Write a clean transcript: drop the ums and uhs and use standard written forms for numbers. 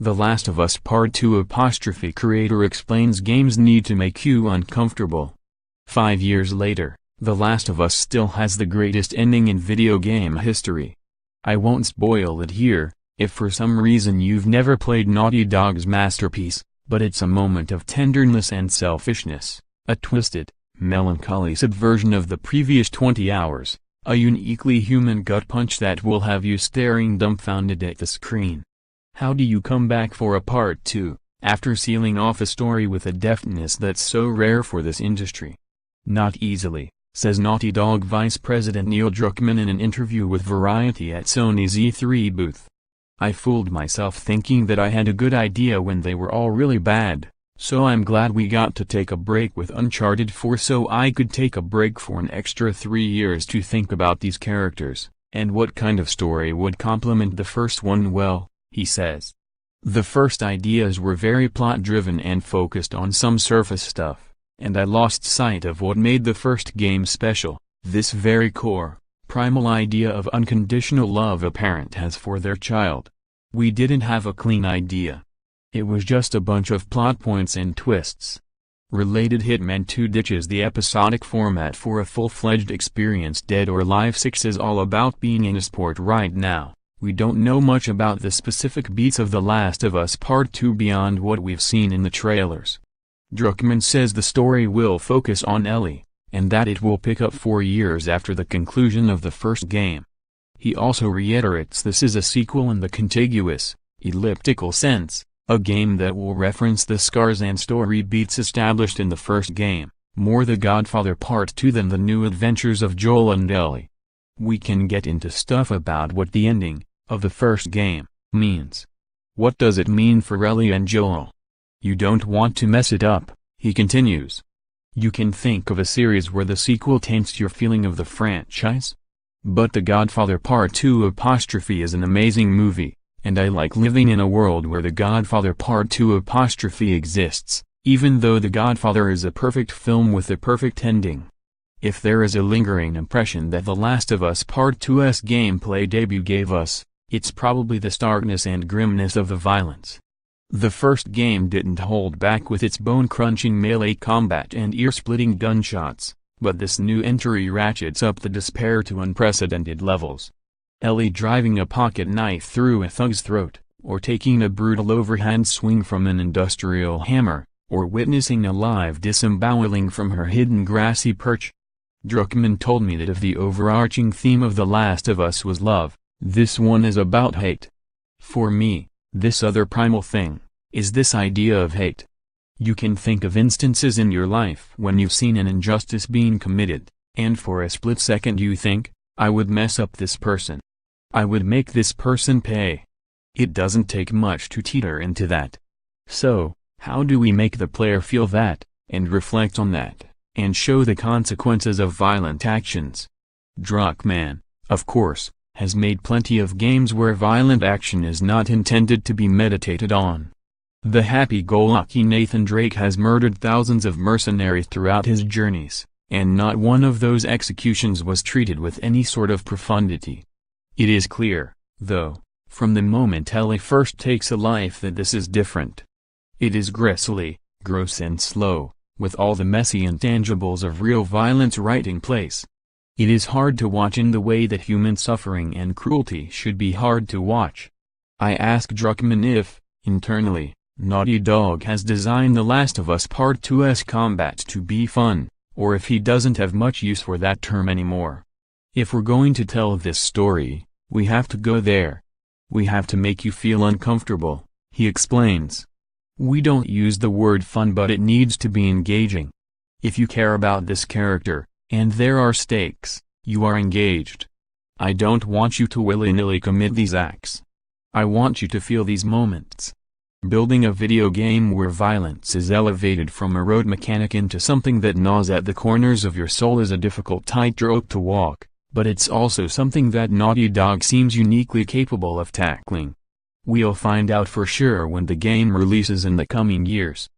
The Last of Us Part 2 creator explains games need to make you uncomfortable. 5 years later, The Last of Us still has the greatest ending in video game history. I won't spoil it here, if for some reason you've never played Naughty Dog's masterpiece, but it's a moment of tenderness and selfishness, a twisted, melancholy subversion of the previous 20 hours, a uniquely human gut punch that will have you staring dumbfounded at the screen. How do you come back for a part 2, after sealing off a story with a deftness that's so rare for this industry? Not easily, says Naughty Dog Vice President Neil Druckmann in an interview with Variety at Sony's E3 booth. I fooled myself thinking that I had a good idea when they were all really bad, so I'm glad we got to take a break with Uncharted 4 so I could take a break for an extra 3 years to think about these characters, and what kind of story would complement the first one well, he says. The first ideas were very plot-driven and focused on some surface stuff, and I lost sight of what made the first game special, this very core, primal idea of unconditional love a parent has for their child. We didn't have a clean idea. It was just a bunch of plot points and twists. Related Hitman 2 ditches the episodic format for a full-fledged experience. Dead or Alive 6 is all about being in a sport right now. We don't know much about the specific beats of The Last of Us Part 2 beyond what we've seen in the trailers. Druckmann says the story will focus on Ellie, and that it will pick up 4 years after the conclusion of the first game. He also reiterates this is a sequel in the contiguous, elliptical sense, a game that will reference the scars and story beats established in the first game, more The Godfather Part 2 than the new adventures of Joel and Ellie. We can get into stuff about what the ending, of the first game, means. What does it mean for Ellie and Joel? You don't want to mess it up, he continues. You can think of a series where the sequel taints your feeling of the franchise? But The Godfather Part 2 is an amazing movie, and I like living in a world where The Godfather Part 2 exists, even though The Godfather is a perfect film with a perfect ending. If there is a lingering impression that The Last of Us Part 2's gameplay debut gave us, it's probably the starkness and grimness of the violence. The first game didn't hold back with its bone-crunching melee combat and ear-splitting gunshots, but this new entry ratchets up the despair to unprecedented levels. Ellie driving a pocket knife through a thug's throat, or taking a brutal overhand swing from an industrial hammer, or witnessing a live disemboweling from her hidden grassy perch. Druckmann told me that if the overarching theme of The Last of Us was love, this one is about hate. For me, this other primal thing, is this idea of hate. You can think of instances in your life when you've seen an injustice being committed, and for a split second you think, I would mess up this person. I would make this person pay. It doesn't take much to teeter into that. So, how do we make the player feel that, and reflect on that, and show the consequences of violent actions? Druckmann, of course, has made plenty of games where violent action is not intended to be meditated on. The happy-go-lucky Nathan Drake has murdered thousands of mercenaries throughout his journeys, and not one of those executions was treated with any sort of profundity. It is clear, though, from the moment Ellie first takes a life that this is different. It is grisly, gross and slow, with all the messy intangibles of real violence right in place. It is hard to watch in the way that human suffering and cruelty should be hard to watch. I ask Druckmann if, internally, Naughty Dog has designed The Last of Us Part 2's combat to be fun, or if he doesn't have much use for that term anymore. If we're going to tell this story, we have to go there. We have to make you feel uncomfortable, he explains. We don't use the word fun, but it needs to be engaging. If you care about this character, and there are stakes, you are engaged. I don't want you to willy-nilly commit these acts. I want you to feel these moments. Building a video game where violence is elevated from a road mechanic into something that gnaws at the corners of your soul is a difficult tightrope to walk, but it's also something that Naughty Dog seems uniquely capable of tackling. We'll find out for sure when the game releases in the coming years.